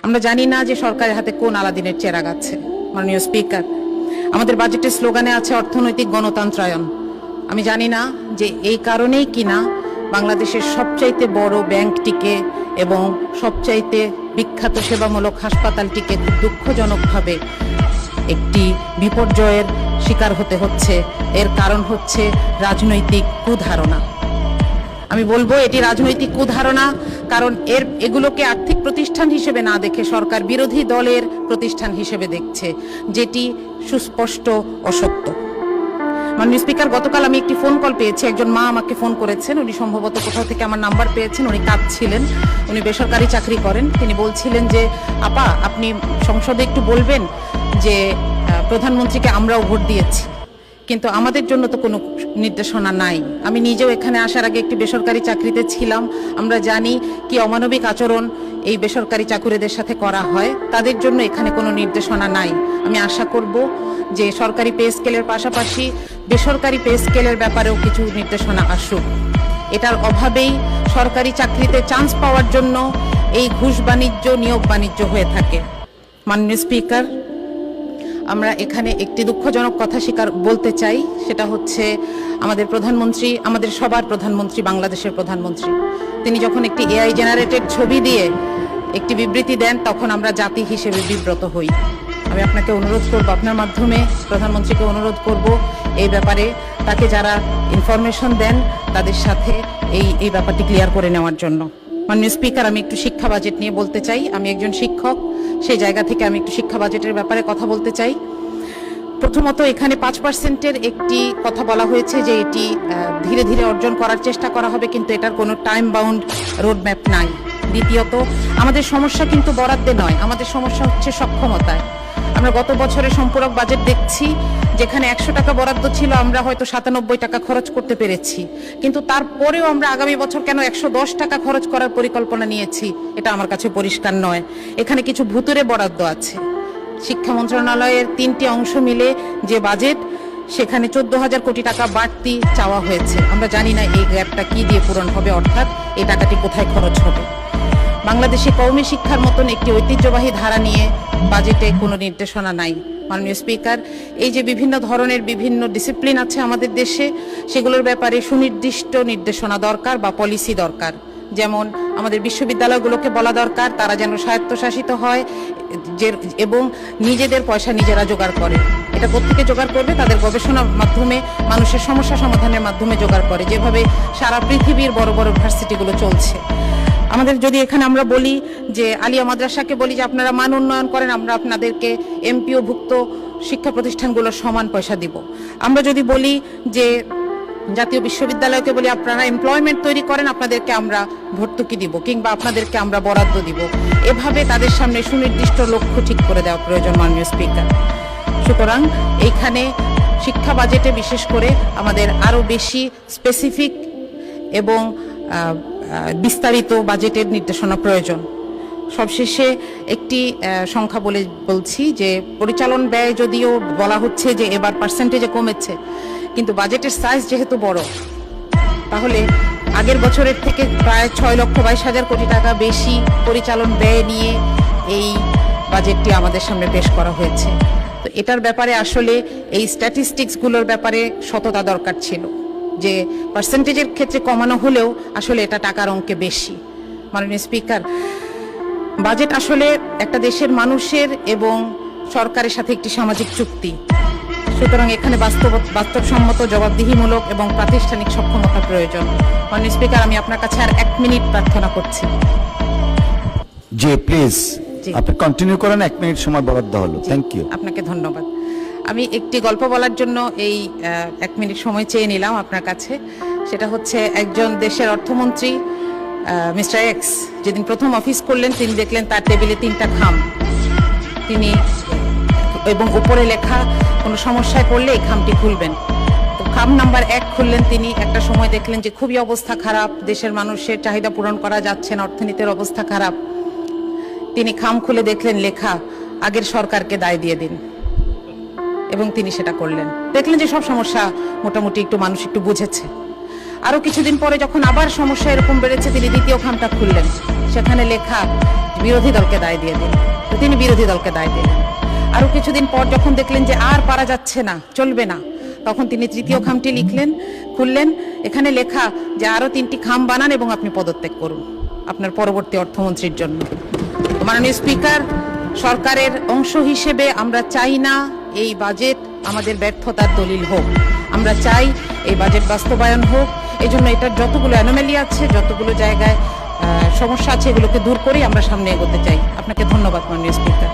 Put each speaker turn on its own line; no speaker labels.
আমরা জানি না যে সরকারের হাতে কোন আলাদিনের চেরাগ আছে। মাননীয় স্পিকার, আমাদের বাজেটের স্লোগানে আছে অর্থনৈতিক গণতন্ত্রায়ন। আমি জানি না যে এই কারণেই কিনা বাংলাদেশের সবচাইতে বড় ব্যাংকটিকে এবং সবচাইতে বিখ্যাত সেবামূলক হাসপাতালটিকে খুব দুঃখজনকভাবে একটি বিপর্যয়ের শিকার হতে হচ্ছে। এর কারণ হচ্ছে রাজনৈতিক কুধারণা। আমি বলবো এটি রাজনৈতিক কুধারণা, কারণ এগুলোকে আর্থিক প্রতিষ্ঠান হিসেবে না দেখে সরকার বিরোধী দলের প্রতিষ্ঠান হিসেবে দেখছে, যেটি সুস্পষ্ট অসত্য। মাননীয় স্পিকার, গতকাল আমি একটি ফোন কল পেয়েছি। একজন মা আমাকে ফোন করেছেন। উনি সম্ভবত কোথাও থেকে আমার নাম্বার পেয়েছেন। উনি কাঁদছিলেন। উনি বেসরকারি চাকরি করেন। তিনি বলছিলেন যে আপা, আপনি সংসদে একটু বলবেন যে প্রধানমন্ত্রীকে আমরাও ভোট দিয়েছি, কিন্তু আমাদের জন্য তো কোনো নির্দেশনা নাই। আমি নিজেও এখানে আসার আগে একটি বেসরকারি চাকরিতে ছিলাম। আমরা জানি কি অমানবিক আচরণ এই বেসরকারি চাকুরিদের সাথে করা হয়। তাদের জন্য এখানে কোনো নির্দেশনা নাই। আমি আশা করব যে সরকারি পে স্কেলের পাশাপাশি বেসরকারি পে স্কেলের ব্যাপারেও কিছু নির্দেশনা আসুক। এটার অভাবেই সরকারি চাকরিতে চান্স পাওয়ার জন্য এই ঘুষ বাণিজ্য, নিয়োগ বাণিজ্য হয়ে থাকে। মাননীয় স্পিকার, আমরা এখানে একটি দুঃখজনক কথা বলতে চাই। সেটা হচ্ছে আমাদের প্রধানমন্ত্রী, আমাদের সবার প্রধানমন্ত্রী, বাংলাদেশের প্রধানমন্ত্রী, তিনি যখন একটি এআই জেনারেটেড ছবি দিয়ে একটি বিবৃতি দেন, তখন আমরা জাতি হিসেবে বিব্রত হই। আমি আপনাকে অনুরোধ করব, আপনার মাধ্যমে প্রধানমন্ত্রীকে অনুরোধ করব এই ব্যাপারে তাকে যারা ইনফরমেশন দেন তাদের সাথে এই ব্যাপারটি ক্লিয়ার করে নেওয়ার জন্য। মাননীয় স্পিকার, আমি একটু শিক্ষা বাজেট নিয়ে বলতে চাই। আমি একজন শিক্ষক, সেই জায়গা থেকে আমি একটু শিক্ষা বাজেটের ব্যাপারে কথা বলতে চাই। প্রথমত, এখানে 5%-এর একটি কথা বলা হয়েছে যে এটি ধীরে ধীরে অর্জন করার চেষ্টা করা হবে, কিন্তু এটার কোনো টাইম বাউন্ড রোডম্যাপ নাই। দ্বিতীয়ত, আমাদের সমস্যা কিন্তু বরাদ্দে নয়, আমাদের সমস্যা হচ্ছে সক্ষমতায়। আমরা গত বছরের সম্পূরক বাজেট দেখছি, যেখানে 100 টাকা বরাদ্দ ছিল, আমরা হয়তো 97 টাকা খরচ করতে পেরেছি, কিন্তু তারপরেও আমরা আগামী বছর কেন 110 টাকা খরচ করার পরিকল্পনা নিয়েছি, এটা আমার কাছে পরিষ্কার নয়। এখানে কিছু ভুতুরে বরাদ্দ আছে। শিক্ষা মন্ত্রণালয়ের 3টি অংশ মিলে যে বাজেট, সেখানে 14,000 কোটি টাকা বাড়তি চাওয়া হয়েছে। আমরা জানি না এই গ্যাপটা কি দিয়ে পূরণ হবে, অর্থাৎ এই টাকাটি কোথায় খরচ হবে। বাংলাদেশে কওমি শিক্ষার মতন একটি ঐতিহ্যবাহী ধারা নিয়ে বাজেটে কোনো নির্দেশনা নাই। মাননীয় স্পিকার, এই যে বিভিন্ন ধরনের বিভিন্ন ডিসিপ্লিন আছে আমাদের দেশে, সেগুলোর ব্যাপারে সুনির্দিষ্ট নির্দেশনা দরকার বা পলিসি দরকার। যেমন আমাদের বিশ্ববিদ্যালয়গুলোকে বলা দরকার তারা যেন স্বায়ত্তশাসিত হয় এবং নিজেদের পয়সা নিজেরা জোগাড় করে। এটা কোত্থেকে জোগাড় করবে? তাদের গবেষণার মাধ্যমে, মানুষের সমস্যা সমাধানের মাধ্যমে জোগাড় করে, যেভাবে সারা পৃথিবীর বড় বড় ইউনিভার্সিটিগুলো চলছে। আমাদের যদি এখানে আমরা বলি যে আলিয়া মাদ্রাসাকে বলি যে আপনারা মান উন্নয়ন করেন, আমরা আপনাদেরকে এমপিওভুক্ত শিক্ষা প্রতিষ্ঠানগুলোর সমান পয়সা দিব। আমরা যদি বলি যে জাতীয় বিশ্ববিদ্যালয়কে বলি আপনারা এমপ্লয়মেন্ট তৈরি করেন, আপনাদেরকে আমরা ভর্তুকি দিব কিংবা আপনাদেরকে আমরা বরাদ্দ দিব। এভাবে তাদের সামনে সুনির্দিষ্ট লক্ষ্য ঠিক করে দেওয়া প্রয়োজন, মাননীয় স্পিকার। সুতরাং এইখানে শিক্ষা বাজেটে বিশেষ করে আমাদের আরো বেশি স্পেসিফিক এবং বিস্তারিত বাজেটের নির্দেশনা প্রয়োজন। সবশেষে একটি সংখ্যা বলছি যে পরিচালন ব্যয় যদিও বলা হচ্ছে যে এবার পার্সেন্টেজে কমেছে, কিন্তু বাজেটের সাইজ যেহেতু বড়, তাহলে আগের বছরের থেকে প্রায় 6,22,000 কোটি টাকা বেশি পরিচালন ব্যয় নিয়ে এই বাজেটটি আমাদের সামনে পেশ করা হয়েছে। তো এটার ব্যাপারে আসলে এই স্ট্যাটিস্টিক্সগুলোর ব্যাপারে সততা দরকার ছিল, যে পার্সেন্টেজের ক্ষেত্রে কমানো হলেও আসলে এটা টাকার অঙ্কে বেশি। মাননীয় স্পিকার, বাজেট আসলে একটা দেশের মানুষের এবং সরকারের সাথে একটি সামাজিক চুক্তি। সুতরাং এখানে বাস্তবসম্মত, জবাবদিহিমূলক এবং প্রাতিষ্ঠানিক সক্ষমতা প্রয়োজন। মাননীয় স্পিকার, আমি আপনার কাছে আর 1 মিনিট প্রার্থনা করছি।
জি প্লিজ, আপনি কন্টিনিউ করেন। 1 মিনিট সময় বরাদ্দ হলো। Thank you.
আপনাকে ধন্যবাদ। আমি একটি গল্প বলার জন্য এই 1 মিনিট সময় চেয়ে নিলাম আপনার কাছে। সেটা হচ্ছে একজন দেশের অর্থমন্ত্রী মিস্টার এক্স যেদিন প্রথম অফিস করলেন, তিনি দেখলেন তার টেবিলে 3টা খাম, তিনি এবং উপরে লেখা কোনো সমস্যায় পড়লে এই খামটি খুলবেন। তো খাম নাম্বার 1 খুললেন তিনি। একটা সময় দেখলেন যে খুবই অবস্থা খারাপ, দেশের মানুষের চাহিদা পূরণ করা যাচ্ছে না, অর্থনীতির অবস্থা খারাপ। তিনি খাম খুলে দেখলেন লেখা আগের সরকারকে দায় দিয়ে দিন, এবং তিনি সেটা করলেন। দেখলেন যে সব সমস্যা মোটামুটি মানুষ একটু বুঝেছে। আরো কিছুদিন পরে যখন আবার সমস্যা এরকম বেড়েছে, তিনি দ্বিতীয় খামটা খুললেন, সেখানে লেখা বিরোধী দলকে দায় দিয়ে দিলেন। তো তিনি বিরোধী দলকে দায় দিলেন। আরো কিছুদিন পর যখন দেখলেন যে আর পারা যাচ্ছে না, চলবে না, তখন তিনি তৃতীয় খামটি খুললেন, এখানে লেখা যে আরো 3টি খাম বানান এবং আপনি পদত্যাগ করুন আপনার পরবর্তী অর্থমন্ত্রীর জন্য। মাননীয় স্পিকার, সরকারের অংশ হিসেবে আমরা চাই না এই বাজেট আমাদের ব্যর্থতার দলিল হোক। আমরা চাই এই বাজেট বাস্তবায়ন হোক। এই জন্য এটার যতগুলো অ্যানোমালি আছে, যতগুলো জায়গায় সমস্যা আছে, এগুলোকে দূর করেই আমরা সামনে এগোতে চাই। আপনাকে ধন্যবাদ মাননীয় স্পিকার।